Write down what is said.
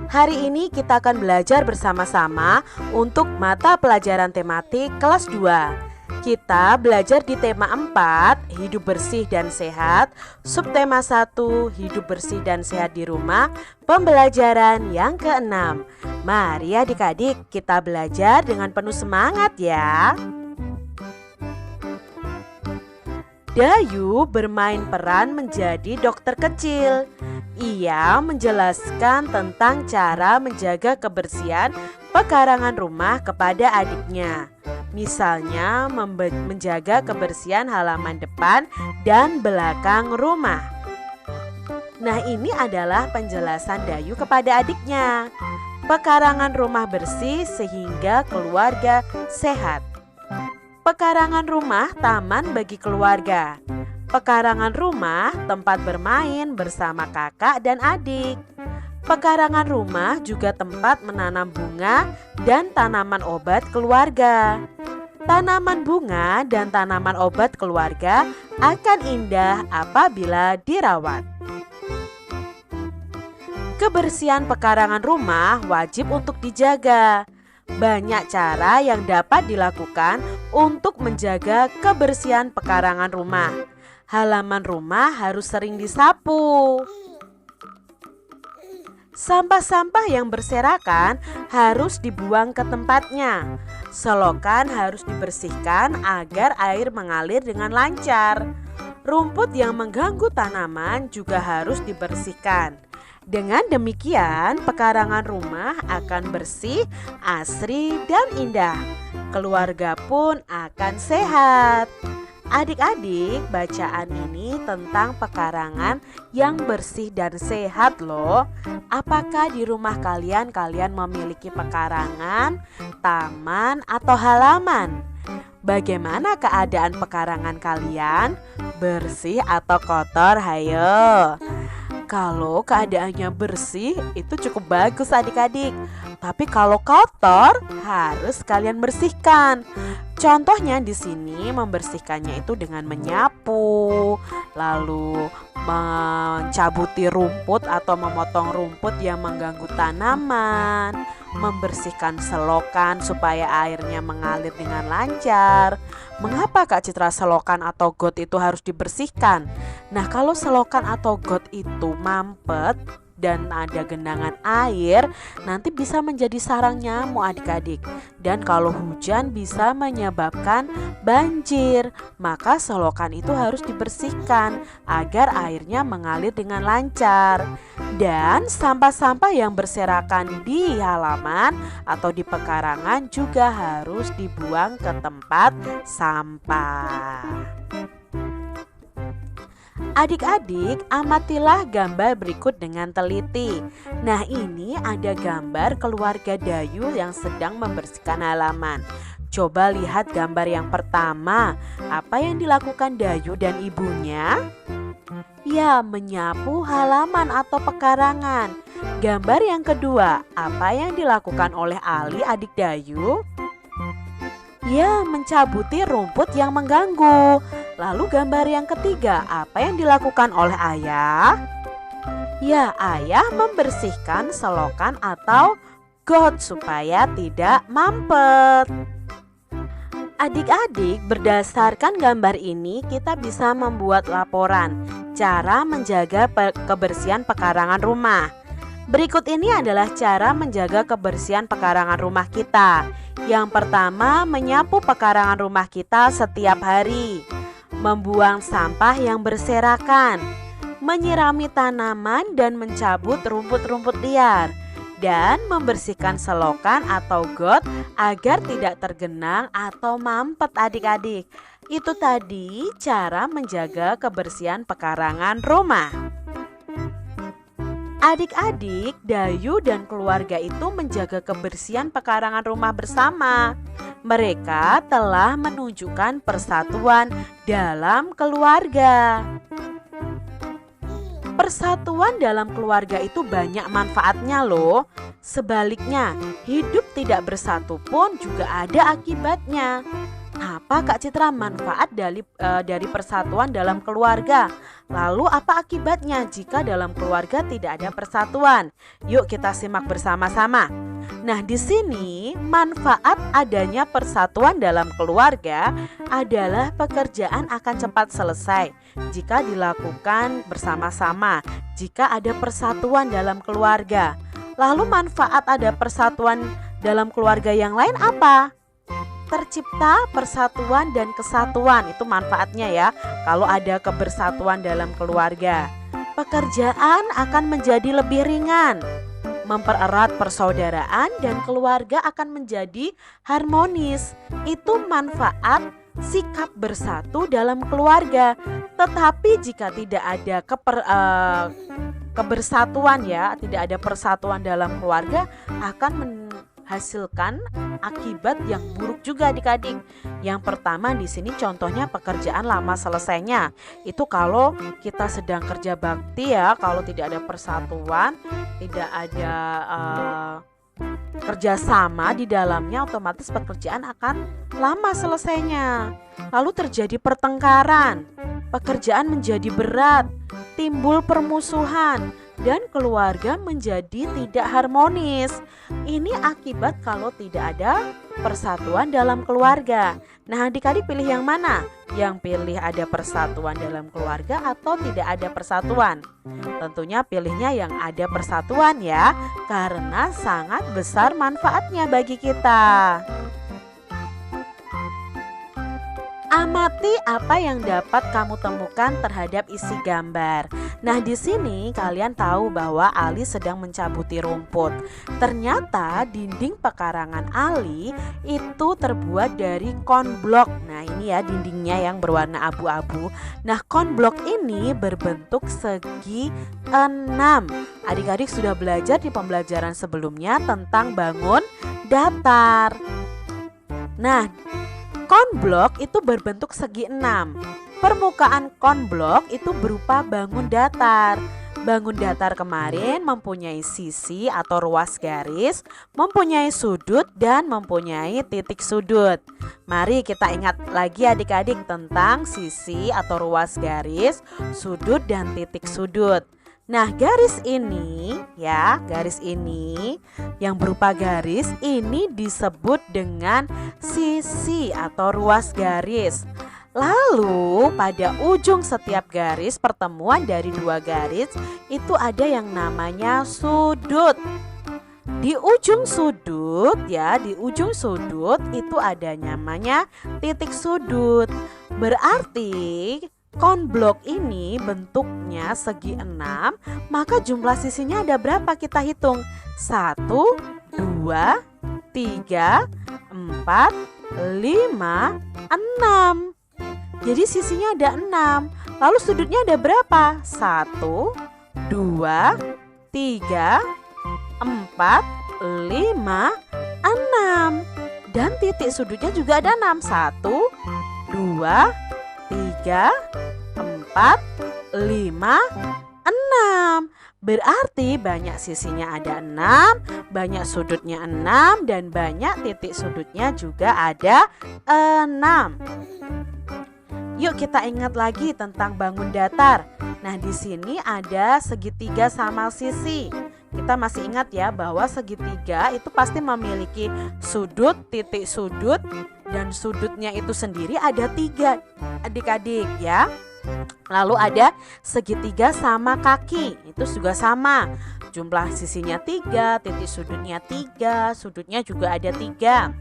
Hari ini kita akan belajar bersama-sama untuk mata pelajaran tematik kelas 2. Kita belajar di tema 4, hidup bersih dan sehat, subtema 1, hidup bersih dan sehat di rumah, pembelajaran yang ke-6. Mari adik-adik kita belajar dengan penuh semangat ya. Dayu bermain peran menjadi dokter kecil. Ia menjelaskan tentang cara menjaga kebersihan pekarangan rumah kepada adiknya. Misalnya menjaga kebersihan halaman depan dan belakang rumah. Nah, ini adalah penjelasan Dayu kepada adiknya. Pekarangan rumah bersih sehingga keluarga sehat. Pekarangan rumah taman bagi keluarga. Pekarangan rumah tempat bermain bersama kakak dan adik. Pekarangan rumah juga tempat menanam bunga dan tanaman obat keluarga. Tanaman bunga dan tanaman obat keluarga akan indah apabila dirawat. Kebersihan pekarangan rumah wajib untuk dijaga. Banyak cara yang dapat dilakukan untuk menjaga kebersihan pekarangan rumah. Halaman rumah harus sering disapu. Sampah-sampah yang berserakan harus dibuang ke tempatnya. Selokan harus dibersihkan agar air mengalir dengan lancar. Rumput yang mengganggu tanaman juga harus dibersihkan. Dengan demikian, pekarangan rumah akan bersih, asri, dan indah. Keluarga pun akan sehat. Adik-adik, bacaan ini tentang pekarangan yang bersih dan sehat loh. Apakah di rumah kalian memiliki pekarangan, taman, atau halaman? Bagaimana keadaan pekarangan kalian? Bersih atau kotor? Hayo. Kalau keadaannya bersih itu cukup bagus adik-adik. Tapi kalau kotor harus kalian bersihkan. Contohnya di sini membersihkannya itu dengan menyapu, lalu mencabuti rumput atau memotong rumput yang mengganggu tanaman, membersihkan selokan supaya airnya mengalir dengan lancar. Mengapa Kak Citra selokan atau got itu harus dibersihkan? Nah, kalau selokan atau got itu mampet dan ada genangan air, nanti bisa menjadi sarang nyamuk adik-adik. Dan kalau hujan bisa menyebabkan banjir. Maka selokan itu harus dibersihkan agar airnya mengalir dengan lancar. Dan sampah-sampah yang berserakan di halaman atau di pekarangan juga harus dibuang ke tempat sampah. Adik-adik, amatilah gambar berikut dengan teliti. Nah, ini ada gambar keluarga Dayu yang sedang membersihkan halaman. Coba lihat gambar yang pertama. Apa yang dilakukan Dayu dan ibunya? Ya, menyapu halaman atau pekarangan. Gambar yang kedua, apa yang dilakukan oleh Ali adik Dayu? Ya, mencabuti rumput yang mengganggu. Lalu gambar yang ketiga, apa yang dilakukan oleh ayah? Ya, ayah membersihkan selokan atau got supaya tidak mampet. Adik-adik, berdasarkan gambar ini kita bisa membuat laporan cara menjaga kebersihan pekarangan rumah. Berikut ini adalah cara menjaga kebersihan pekarangan rumah kita. Yang pertama, menyapu pekarangan rumah kita setiap hari. Membuang sampah yang berserakan, menyirami tanaman dan mencabut rumput-rumput liar, dan membersihkan selokan atau got agar tidak tergenang atau mampet adik-adik. Itu tadi cara menjaga kebersihan pekarangan rumah. Adik-adik, Dayu dan keluarga itu menjaga kebersihan pekarangan rumah bersama. Mereka telah menunjukkan persatuan dalam keluarga. Persatuan dalam keluarga itu banyak manfaatnya loh. Sebaliknya, hidup tidak bersatu pun juga ada akibatnya. Apa Kak Citra manfaat dari persatuan dalam keluarga? Lalu apa akibatnya jika dalam keluarga tidak ada persatuan? Yuk kita simak bersama-sama. Nah, di sini manfaat adanya persatuan dalam keluarga adalah pekerjaan akan cepat selesai jika dilakukan bersama-sama, jika ada persatuan dalam keluarga. Lalu manfaat ada persatuan dalam keluarga yang lain apa? Tercipta persatuan dan kesatuan, itu manfaatnya ya. Kalau ada kebersatuan dalam keluarga, pekerjaan akan menjadi lebih ringan, mempererat persaudaraan, dan keluarga akan menjadi harmonis. Itu manfaat sikap bersatu dalam keluarga. Tetapi jika tidak ada kebersatuan ya, tidak ada persatuan dalam keluarga, akan menghasilkan akibat yang buruk juga adik-adik. Yang pertama di sini contohnya pekerjaan lama selesainya. Itu kalau kita sedang kerja bakti ya, kalau tidak ada persatuan, tidak ada kerjasama di dalamnya, otomatis pekerjaan akan lama selesainya. Lalu terjadi pertengkaran, pekerjaan menjadi berat, timbul permusuhan, dan keluarga menjadi tidak harmonis. Ini akibat kalau tidak ada persatuan dalam keluarga. Nah, adik-adik pilih yang mana? Yang pilih ada persatuan dalam keluarga atau tidak ada persatuan? Tentunya pilihnya yang ada persatuan ya, karena sangat besar manfaatnya bagi kita. Amati apa yang dapat kamu temukan terhadap isi gambar. Nah, di sini kalian tahu bahwa Ali sedang mencabuti rumput. Ternyata dinding pekarangan Ali itu terbuat dari konblok. Nah, ini ya dindingnya yang berwarna abu-abu. Nah, konblok ini berbentuk segi 6. Adik-adik sudah belajar di pembelajaran sebelumnya tentang bangun datar. Nah, konblok itu berbentuk segi 6. Permukaan konblok itu berupa bangun datar. Bangun datar kemarin mempunyai sisi atau ruas garis, mempunyai sudut, dan mempunyai titik sudut. Mari kita ingat lagi adik-adik tentang sisi atau ruas garis, sudut, dan titik sudut. Nah, garis ini ya, garis ini yang berupa garis ini disebut dengan sisi atau ruas garis. Lalu pada ujung setiap garis, pertemuan dari dua garis itu ada yang namanya sudut. Di ujung sudut ya, di ujung sudut itu ada namanya titik sudut. Berarti konblok ini bentuknya segi 6, maka jumlah sisinya ada berapa kita hitung? 1, 2, 3, 4, 5, 6. Jadi sisinya ada 6. Lalu sudutnya ada berapa? 1, 2, 3, 4, 5, 6. Dan titik sudutnya juga ada 6. 1, 2, 3, 4, 5, 6. Berarti banyak sisinya ada 6, banyak sudutnya 6, dan banyak titik sudutnya juga ada 6. Yuk kita ingat lagi tentang bangun datar. Nah, di sini ada segitiga sama sisi. Kita masih ingat ya bahwa segitiga itu pasti memiliki sudut, titik sudut, dan sudutnya itu sendiri ada 3 adik-adik ya. Lalu ada segitiga sama kaki, itu juga sama. Jumlah sisinya 3, titik sudutnya 3, sudutnya juga ada 3.